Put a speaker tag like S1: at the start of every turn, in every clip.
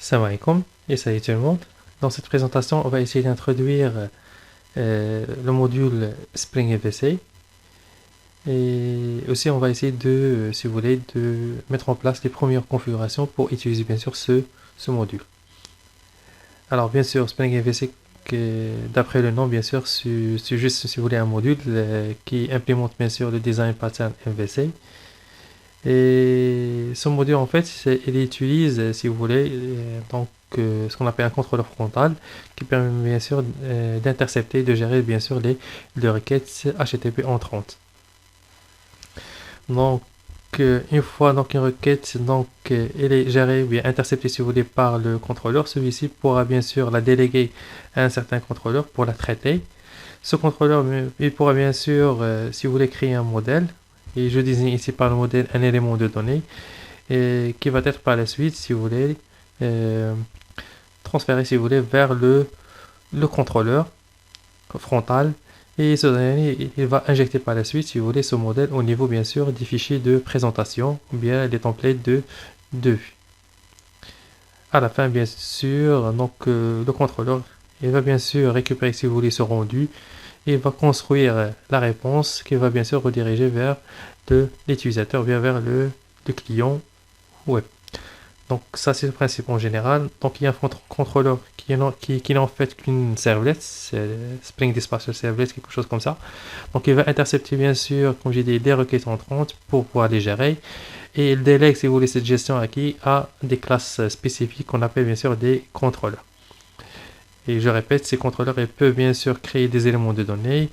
S1: Salam alaikum et salut tout le monde. Dans cette présentation, on va essayer d'introduire le module Spring MVC et aussi on va essayer de, si vous voulez, de mettre en place les premières configurations pour utiliser bien sûr ce module. Alors bien sûr, Spring MVC, d'après le nom, bien sûr, c'est juste, si vous voulez, un module qui implémente bien sûr le design pattern MVC. Et ce module, en fait, il utilise, si vous voulez, ce qu'on appelle un contrôleur frontal qui permet bien sûr d'intercepter, de gérer bien sûr les requêtes HTTP entrantes. Donc, une fois une requête elle est gérée, bien interceptée si vous voulez par le contrôleur, celui-ci pourra bien sûr la déléguer à un certain contrôleur pour la traiter. Ce contrôleur, il pourra bien sûr, si vous voulez, créer un modèle. Et je désigne ici par le modèle un élément de données et qui va être par la suite, si vous voulez, transféré, si vous voulez, vers le contrôleur frontal. Et ce dernier, il va injecter par la suite, si vous voulez, ce modèle au niveau, bien sûr, des fichiers de présentation ou bien des templates de vue. À la fin, bien sûr, le contrôleur, il va bien sûr récupérer, si vous voulez, ce rendu et va construire la réponse qui va bien sûr rediriger vers l'utilisateur, bien vers le client web. Donc ça c'est le principe en général. Donc il y a un contrôleur qui n'est en fait qu'une servlet, Spring Dispatcher Servlet, quelque chose comme ça. Donc il va intercepter bien sûr, comme j'ai dit, des requêtes entrantes pour pouvoir les gérer. Et il délègue, si vous voulez, cette gestion à des classes spécifiques qu'on appelle bien sûr des contrôleurs. Et je répète, ces contrôleurs peuvent bien sûr créer des éléments de données,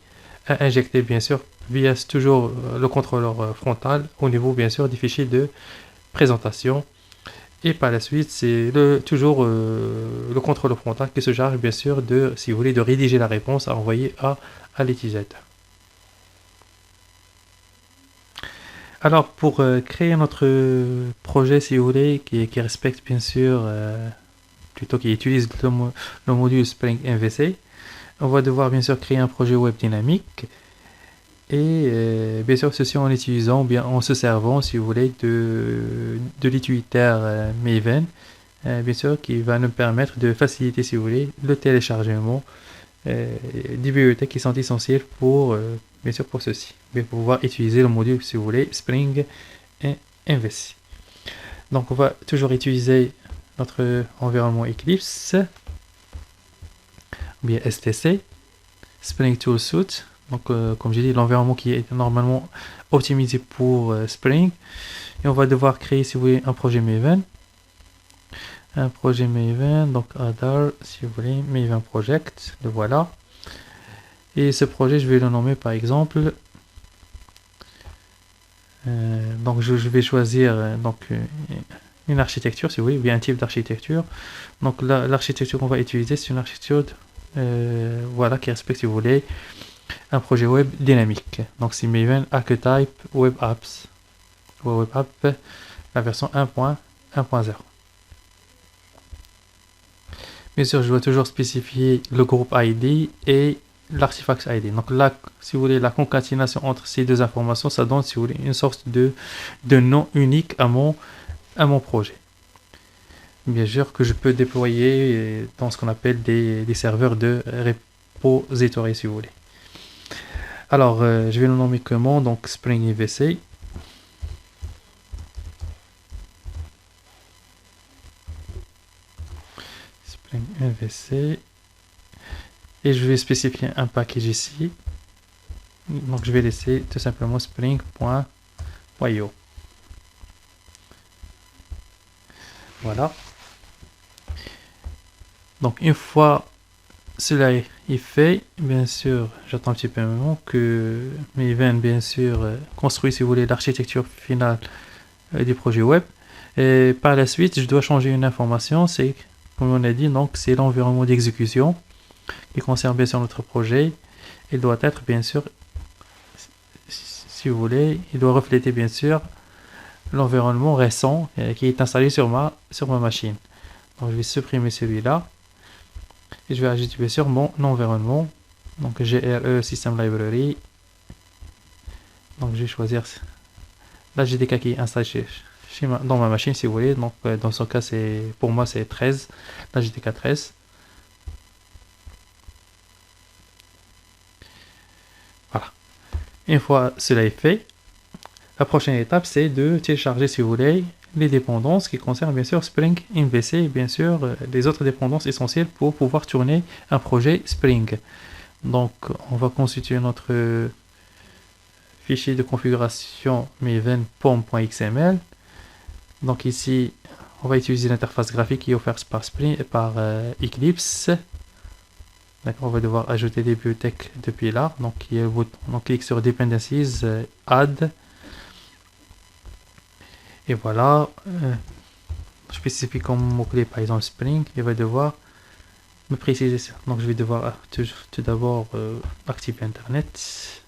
S1: à injecter bien sûr via toujours le contrôleur frontal au niveau bien sûr des fichiers de présentation. Et par la suite, c'est toujours le contrôleur frontal qui se charge bien sûr de, si vous voulez, de rédiger la réponse à envoyer à l'utilisateur. Alors pour créer notre projet, si vous voulez, qui respecte bien sûr plutôt qui utilise le module Spring MVC, on va devoir bien sûr créer un projet web dynamique et bien sûr ceci en utilisant, bien en se servant, si vous voulez, de l'utilitaire Maven, bien sûr qui va nous permettre de faciliter, si vous voulez, le téléchargement des bibliothèques qui sont essentielles pour, bien sûr pour ceci, pour pouvoir utiliser le module, si vous voulez, Spring MVC. Donc on va toujours utiliser notre environnement Eclipse, ou bien STC, Spring Tool Suite. Donc, comme j'ai dit, l'environnement qui est normalement optimisé pour Spring. Et on va devoir créer, si vous voulez, un projet Maven. Un projet Maven, donc Adar, si vous voulez, Maven Project, le voilà. Et ce projet, je vais le nommer par exemple. Donc, je vais choisir une architecture, si vous voulez, ou bien un type d'architecture. Donc, l'architecture qu'on va utiliser, c'est une architecture voilà, qui respecte, si vous voulez, un projet web dynamique. Donc, c'est Maven Archetype Web Apps. Web App, la version 1.1.0. Bien sûr, je dois toujours spécifier le groupe ID et l'artifact ID. Donc là, si vous voulez, la concaténation entre ces deux informations, ça donne, si vous voulez, une sorte de nom unique à mon projet. Bien sûr que je peux déployer dans ce qu'on appelle des serveurs de repository, si vous voulez. Alors, je vais le nommer comment? Donc, Spring MVC. Spring MVC. Et je vais spécifier un package ici. Donc, je vais laisser tout simplement spring.io. Voilà. Donc, une fois cela est fait, bien sûr, j'attends un petit peu un moment que Maven, bien sûr, construit, si vous voulez, l'architecture finale du projet web. Et par la suite, je dois changer une information, c'est, comme on a dit, donc c'est l'environnement d'exécution qui concerne bien sûr notre projet. Il doit être, bien sûr, si vous voulez, il doit refléter, bien sûr, l'environnement récent qui est installé sur ma machine. Donc, je vais supprimer celui-là. Et je vais ajouter bien sûr mon environnement. Donc GRE System Library. Donc je vais choisir la JDK qui est installée dans ma machine si vous voulez. Donc dans ce cas, pour moi c'est 13, la GTK 13. Voilà. Une fois cela est fait, la prochaine étape c'est de télécharger si vous voulez les dépendances qui concernent bien sûr Spring MVC et bien sûr les autres dépendances essentielles pour pouvoir tourner un projet Spring. Donc on va constituer notre fichier de configuration maven pom.xml. Donc ici on va utiliser l'interface graphique qui est offerte par Eclipse. D'accord, on va devoir ajouter des bibliothèques depuis là. Donc on clique sur Dependencies, Add. Et voilà, je spécifie comme mot-clé par exemple Spring. Il va devoir me préciser ça. Donc je vais devoir tout d'abord activer Internet.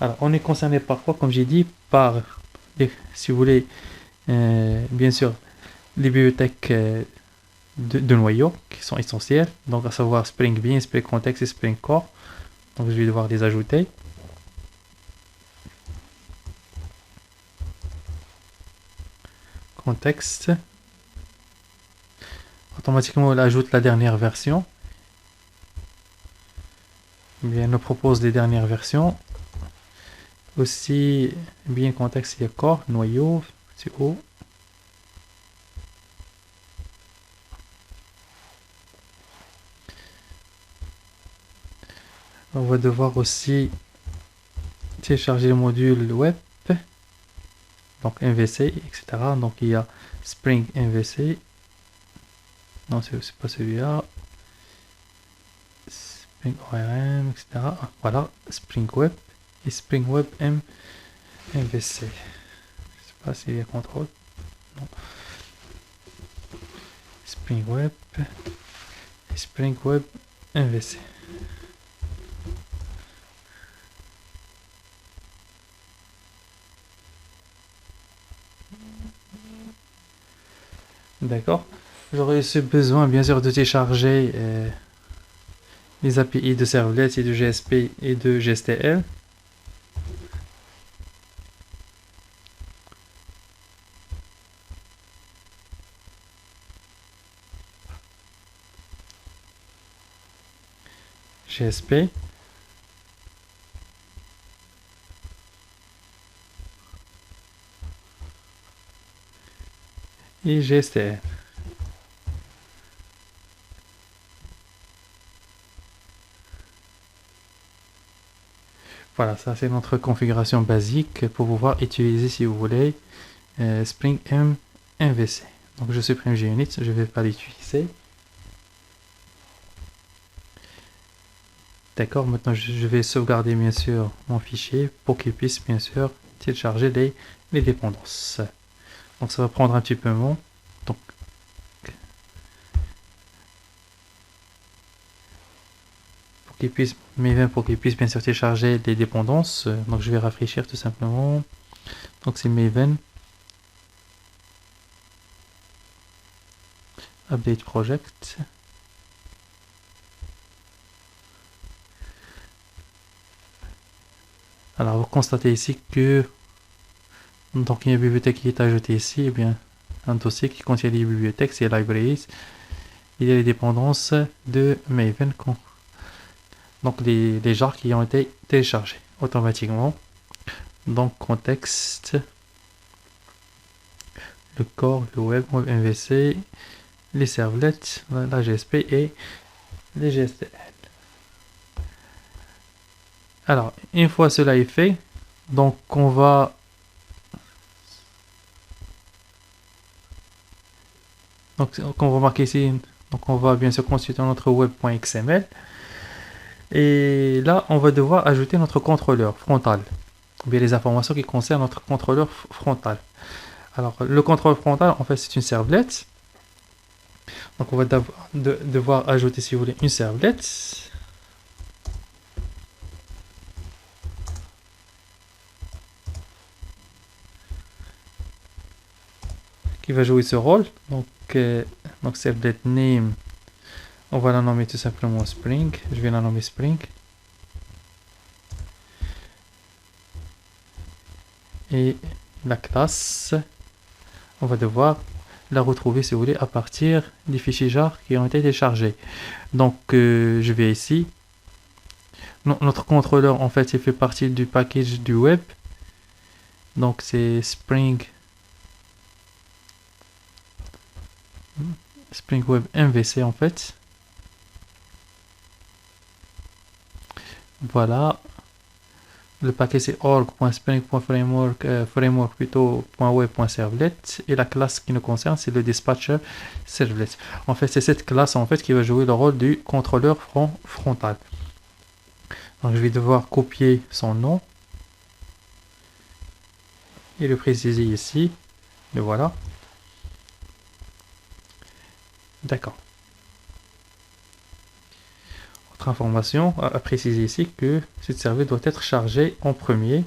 S1: Alors on est concerné par quoi? Comme j'ai dit, par, si vous voulez, bien sûr, les bibliothèques de noyaux qui sont essentielles. Donc à savoir Spring Bean, Spring Context et Spring Core. Donc je vais devoir les ajouter. Contexte. Automatiquement, elle ajoute la dernière version. Bien, elle nous propose les dernières versions. Aussi, bien contexte, il y a core, noyau, c'est haut. On va devoir aussi télécharger le module web. Donc MVC, etc. Donc il y a Spring MVC. Non, c'est pas celui-là. Spring ORM, etc. Voilà, Spring Web et Spring Web MVC. Je sais pas s'il y a contrôle. Non. Spring Web et Spring Web MVC. D'accord. J'aurais aussi besoin bien sûr de télécharger les API de Servlet et de GSP et de GSTL. GSP. Et GSTL. Voilà, ça c'est notre configuration basique pour pouvoir utiliser, si vous voulez, Spring MVC. Donc je supprime JUnit, je ne vais pas l'utiliser. D'accord, maintenant je vais sauvegarder bien sûr mon fichier pour qu'il puisse bien sûr télécharger les dépendances. Donc ça va prendre un petit peu de temps. Donc pour qu'il puisse bien sûr télécharger les dépendances. Donc je vais rafraîchir tout simplement. Donc c'est Maven Update Project. Alors vous constatez ici que donc il y a une bibliothèque qui est ajoutée ici, et bien un dossier qui contient les bibliothèques, c'est libraries. Il y a les dépendances de Maven. Donc les jars qui ont été téléchargés automatiquement. Donc contexte, le core, le web MVC, les servlets, la GSP et les GSTL. Alors une fois cela est fait, donc on va marquer ici, donc on va bien sûr constituer notre web.xml. Et là, on va devoir ajouter notre contrôleur frontal, ou bien les informations qui concernent notre contrôleur frontal. Alors, le contrôleur frontal, en fait, c'est une servlette. Donc, on va devoir ajouter, si vous voulez, une servlette. Qui va jouer ce rôle. Donc servlet name, on va la nommer tout simplement Spring. Je vais la nommer Spring. Et la classe, on va devoir la retrouver, si vous voulez, à partir des fichiers jar qui ont été téléchargés. Donc, je vais ici. Notre contrôleur, en fait, il fait partie du package du web. Donc, c'est Spring Web MVC, en fait. Voilà. Le paquet c'est org.spring.framework, framework plutôt .web.servlet, et la classe qui nous concerne c'est le dispatcher servlet. En fait, c'est cette classe en fait qui va jouer le rôle du contrôleur frontal. Donc je vais devoir copier son nom et le préciser ici. Et voilà. D'accord. Autre information à préciser ici que cette servlet doit être chargée en premier.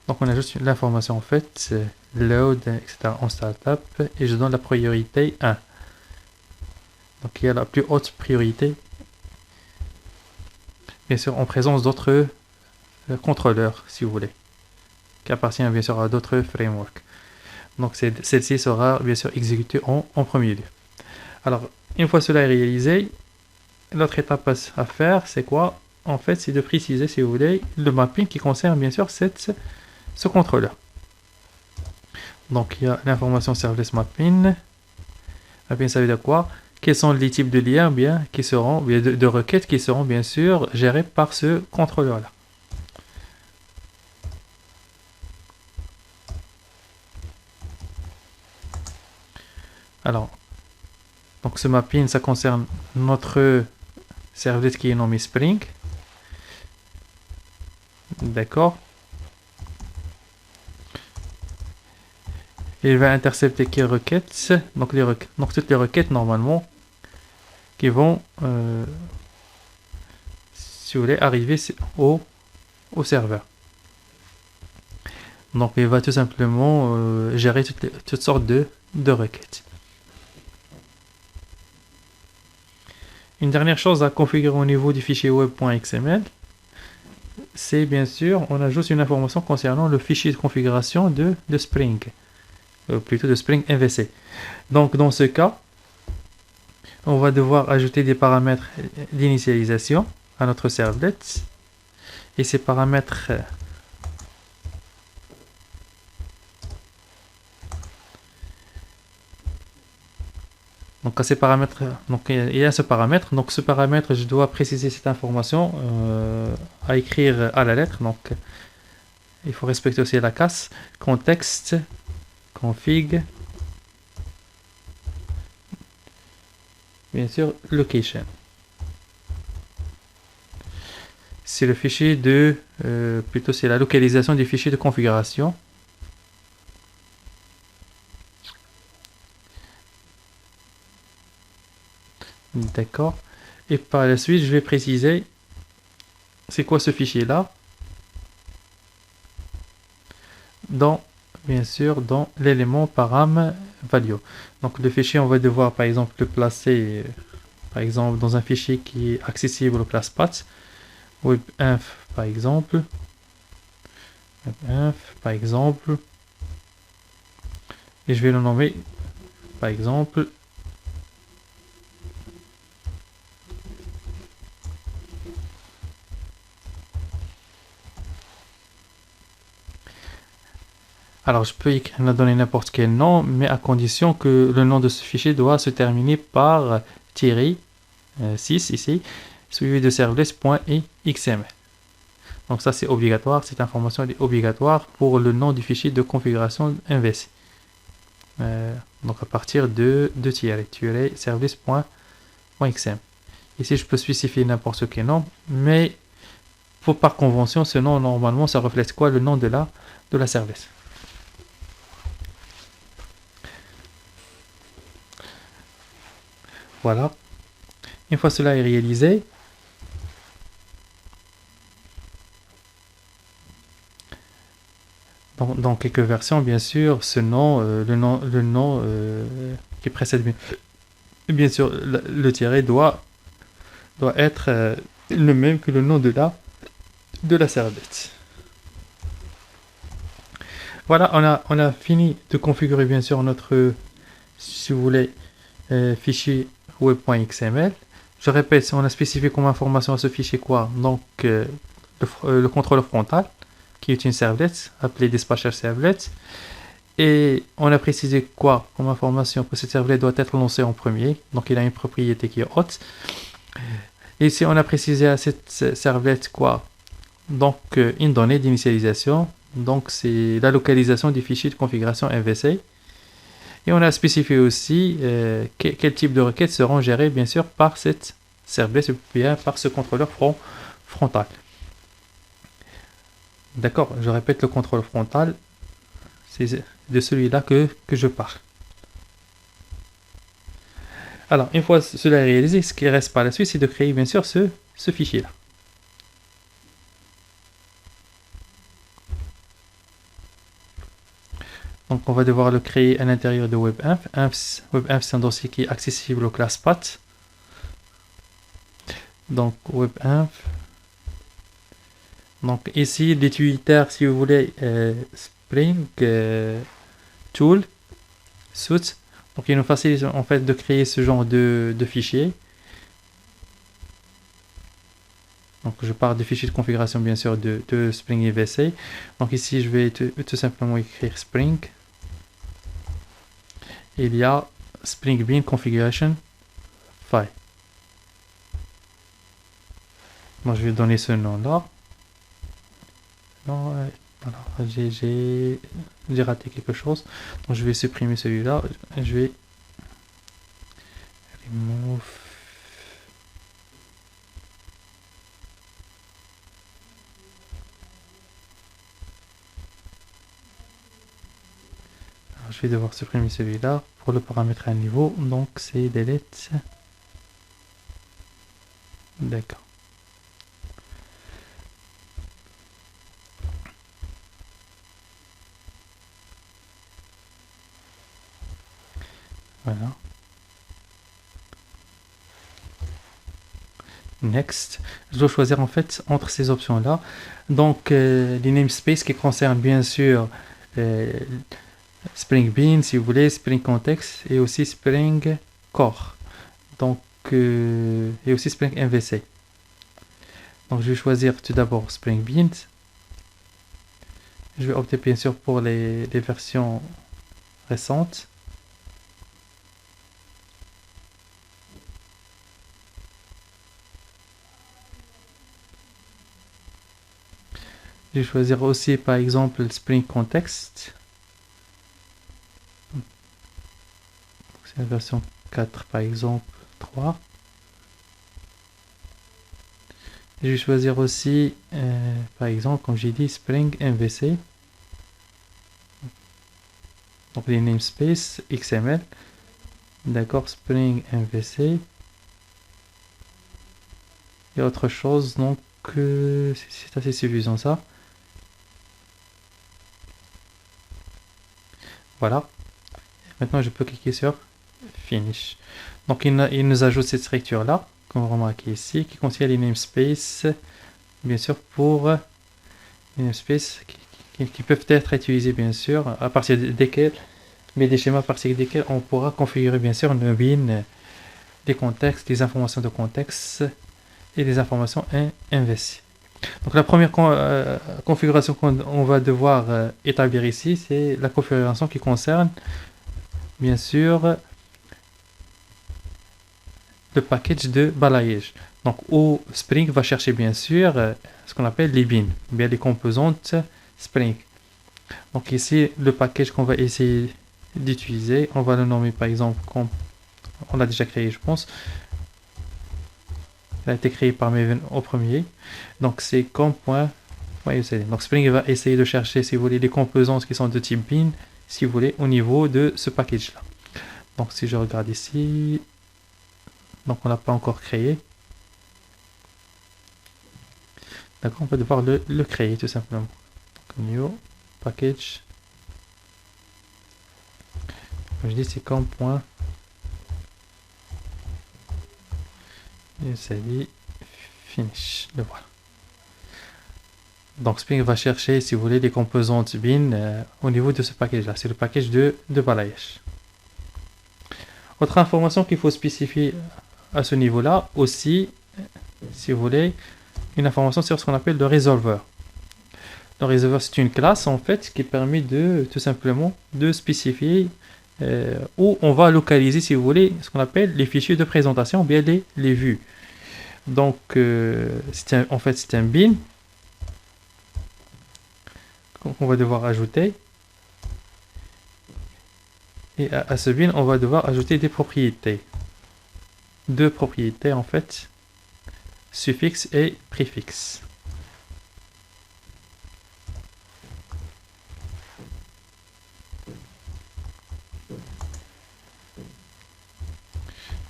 S1: Donc on a juste l'information en fait, load, etc. en startup, et je donne la priorité 1. Donc il y a la plus haute priorité, bien sûr en présence d'autres contrôleurs, si vous voulez, qui appartiennent bien sûr à d'autres frameworks. Donc celle-ci sera bien sûr exécutée en premier lieu. Alors, une fois cela est réalisé, l'autre étape à faire, c'est quoi? En fait, c'est de préciser, si vous voulez, le mapping qui concerne bien sûr ce contrôleur. Donc, il y a l'information serverless mapping. Mapping, ça veut dire quoi? Quels sont les types de liens qui seront, de requêtes qui seront bien sûr gérées par ce contrôleur-là. Alors, donc ce mapping, ça concerne notre servlet qui est nommé Spring. D'accord. Il va intercepter quelles requêtes? Donc, donc toutes les requêtes normalement qui vont, si vous voulez, arriver au serveur. Donc il va tout simplement gérer toutes sortes de requêtes. Une dernière chose à configurer au niveau du fichier web.xml, c'est bien sûr, on ajoute une information concernant le fichier de configuration de Spring, plutôt de Spring MVC. Donc dans ce cas, on va devoir ajouter des paramètres d'initialisation à notre servlet, et ces paramètres donc à ces paramètres, donc il y a ce paramètre. Donc ce paramètre, je dois préciser cette information à écrire à la lettre. Donc il faut respecter aussi la casse. Contexte, config, bien sûr location. C'est le fichier de, plutôt c'est la localisation du fichier de configuration. D'accord. Et par la suite, je vais préciser c'est quoi ce fichier-là dans, bien sûr, dans l'élément param value. Donc le fichier, on va devoir par exemple le placer par exemple dans un fichier qui est accessible au class path, webinf par exemple, et je vais le nommer par exemple alors je peux donner n'importe quel nom, mais à condition que le nom de ce fichier doit se terminer par -6 ici, suivi de servless.xml. Donc ça c'est obligatoire, cette information est obligatoire pour le nom du fichier de configuration MVC. Donc à partir de servless.xml. Ici je peux spécifier n'importe quel nom, mais par convention ce nom normalement ça reflète quoi? Le nom de la servless. Voilà. Une fois cela est réalisé, dans quelques versions, bien sûr, ce nom, le nom qui précède bien sûr le tiret doit être le même que le nom de la servlette. Voilà, on a fini de configurer bien sûr notre, si vous voulez, fichier web.xml. Je répète, on a spécifié comme information à ce fichier quoi? Donc, le contrôleur frontal, qui est une servlet, appelée dispatcher servlet. Et on a précisé quoi comme information? Que cette servlet doit être lancée en premier. Donc, il a une propriété qui est haute. Et ici, on a précisé à cette servlet quoi? Donc, une donnée d'initialisation. Donc, c'est la localisation du fichier de configuration MVC. Et on a spécifié aussi quel type de requêtes seront gérées, bien sûr, par cette servlet ou bien par ce contrôleur frontal. D'accord, je répète, le contrôleur frontal, c'est de celui-là que je parle. Alors, une fois cela réalisé, ce qui reste par la suite, c'est de créer, bien sûr, ce fichier-là. Donc, on va devoir le créer à l'intérieur de WebInf. WebInf, c'est un dossier qui est accessible aux classes path. Donc, WebInf. Donc, ici, l'utilitaire, si vous voulez, Spring Tool Suite. Donc, il nous facilite en fait de créer ce genre de fichier. Donc, je parle de fichiers de configuration, bien sûr, de Spring MVC. Donc, ici, je vais tout simplement écrire Spring. Il y a Spring Bean Configuration File. Donc, je vais donner ce nom-là. Non, alors, j'ai raté quelque chose. Donc, je vais supprimer celui-là. Je vais remove. Alors, je vais devoir supprimer celui-là pour le paramétrer à niveau. Donc, c'est delete. D'accord. Voilà. Next. Je dois choisir en fait entre ces options-là. Donc, les namespaces qui concernent bien sûr Spring Bean, si vous voulez, Spring Context et aussi Spring Core. Donc, et aussi Spring MVC. Donc, je vais choisir tout d'abord Spring Bean. Je vais opter bien sûr pour les versions récentes. Je vais choisir aussi par exemple Spring Context. C'est la version 4 par exemple, 3. Je vais choisir aussi par exemple, comme j'ai dit, Spring MVC. Donc les namespaces XML. D'accord, Spring MVC. Et autre chose, donc c'est assez suffisant ça. Voilà. Maintenant, je peux cliquer sur Finish. Donc, il nous ajoute cette structure-là, comme vous remarquez ici, qui contient les namespaces, bien sûr, pour les namespaces qui peuvent être utilisés, bien sûr, à partir desquels, mais des schémas à partir desquels on pourra configurer, bien sûr, une bin, des contextes, des informations de contexte et des informations MVC. Donc, la première configuration qu'on va devoir établir ici, c'est la configuration qui concerne bien sûr le package de balayage. Donc, où Spring va chercher bien sûr ce qu'on appelle les bins, bien les composantes Spring. Donc ici, le package qu'on va essayer d'utiliser, on va le nommer par exemple comme on l'a déjà créé, je pense. Il a été créé par Maven au premier. Donc c'est com.usd. Donc Spring va essayer de chercher, si vous voulez, les composantes qui sont de type bin, si vous voulez, au niveau de ce package-là. Donc si je regarde ici, donc on l'a pas encore créé. D'accord, on va devoir le créer tout simplement. Donc, new package. Comme je dis, c'est com.usd finish. Le voilà. Donc Spring va chercher, si vous voulez, les composantes bin au niveau de ce package-là. C'est le package de balayage. Autre information qu'il faut spécifier à ce niveau-là, aussi, si vous voulez, une information sur ce qu'on appelle le resolver. Le resolver, c'est une classe, en fait, qui permet de, tout simplement, de spécifier où on va localiser, si vous voulez, ce qu'on appelle les fichiers de présentation, ou bien les vues. Donc, en fait, c'est un bin qu'on va devoir ajouter. Et à ce bin, on va devoir ajouter des propriétés. Deux propriétés, en fait, suffixe et préfixe.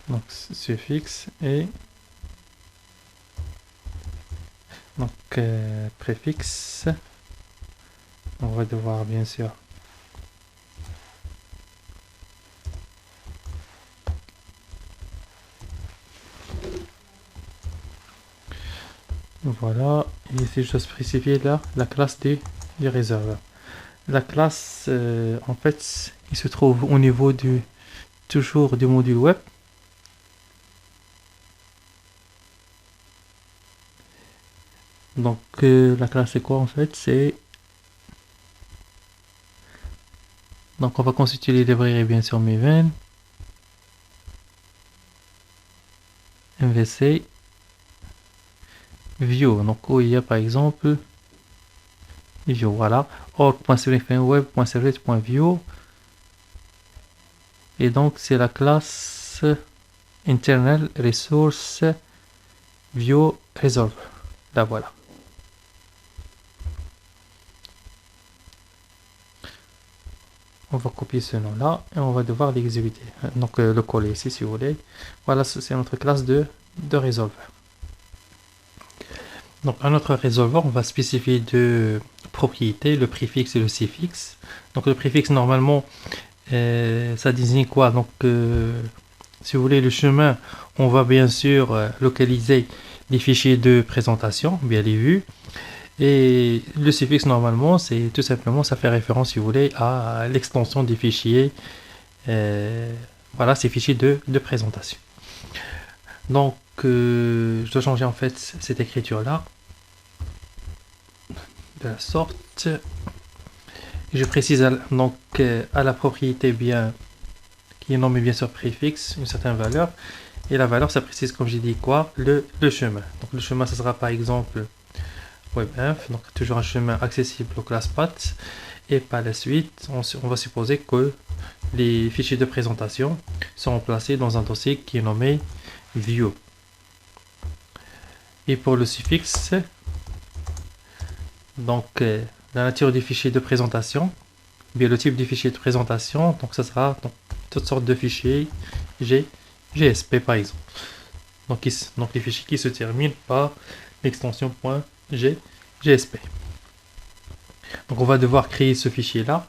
S1: Donc, suffixe et donc préfixe. On va devoir bien sûr voilà, et ici je dois spécifier là la classe du réservoir. La classe en fait il se trouve au niveau toujours du module web. Donc la classe c'est quoi en fait? C'est donc on va constituer les librairies bien sûr Maven, MVC, Vue. Donc où il y a par exemple Vue, voilà, org.web.servlet.vue, et donc c'est la classe internal resource Vue resolver. Là voilà. On va copier ce nom là et on va devoir l'exécuter. Donc le coller ici si vous voulez. Voilà, c'est notre classe de resolver. Donc à notre resolver, on va spécifier deux propriétés, le préfixe et le suffixe. Donc le préfixe normalement ça désigne quoi? Donc si vous voulez le chemin, on va bien sûr localiser les fichiers de présentation, bien les vues. Et le suffixe normalement, c'est tout simplement, ça fait référence, si vous voulez, à l'extension des fichiers. Voilà, ces fichiers de présentation. Donc, je dois changer en fait cette écriture-là de la sorte. Je précise donc à la propriété bien qui est nommée bien sûr préfixe une certaine valeur. Et la valeur, ça précise, comme j'ai dit, quoi? Le chemin. Donc, le chemin, ça sera par exemple WebInf, donc toujours un chemin accessible aux classes path. Et par la suite, on va supposer que les fichiers de présentation seront placés dans un dossier qui est nommé View. Et pour le suffixe, donc la nature du fichier de présentation, bien le type du fichier de présentation, donc ça sera donc, toutes sortes de fichiers GSP par exemple. Donc les fichiers qui se terminent par l'extension .gsp. Donc on va devoir créer ce fichier là,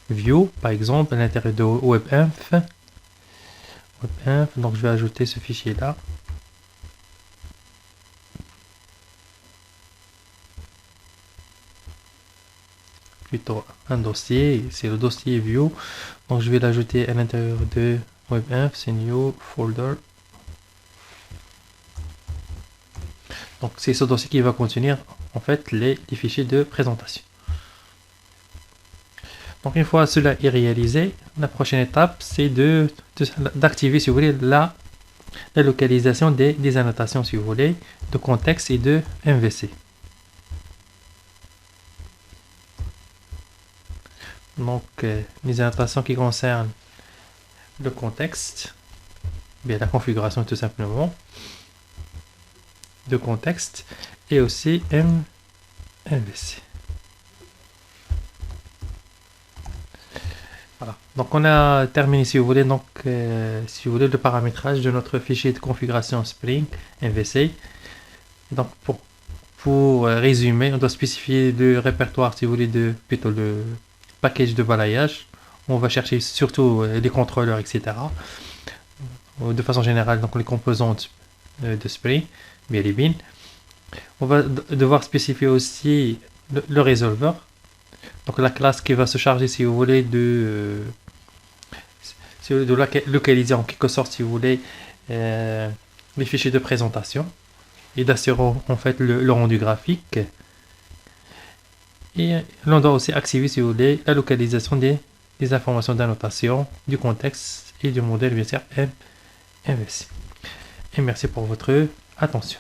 S1: view par exemple à l'intérieur de WebInf. Donc je vais ajouter ce fichier là. Plutôt un dossier, c'est le dossier view. Donc je vais l'ajouter à l'intérieur de WebInf, c'est new folder. Donc c'est ce dossier qui va contenir en fait les fichiers de présentation. Donc une fois cela est réalisé, la prochaine étape c'est d'activer si vous voulez la localisation des annotations si vous voulez, de contexte et de MVC. Donc les annotations qui concernent le contexte, bien la configuration tout simplement de contexte, et aussi MVC. Voilà. Donc on a terminé si vous voulez si vous voulez le paramétrage de notre fichier de configuration Spring MVC. Donc pour résumer, on doit spécifier le répertoire si vous voulez plutôt le package de balayage. On va chercher surtout les contrôleurs, etc. De façon générale, donc les composantes de Spring, bien les bins. On va devoir spécifier aussi le résolveur. Donc la classe qui va se charger, si vous voulez, localiser en quelque sorte, si vous voulez, les fichiers de présentation et d'assurer en fait le rendu graphique. Et l'on doit aussi activer, si vous voulez, la localisation des informations d'annotation, du contexte et du modèle bien sûr MVC. Et merci pour votre attention.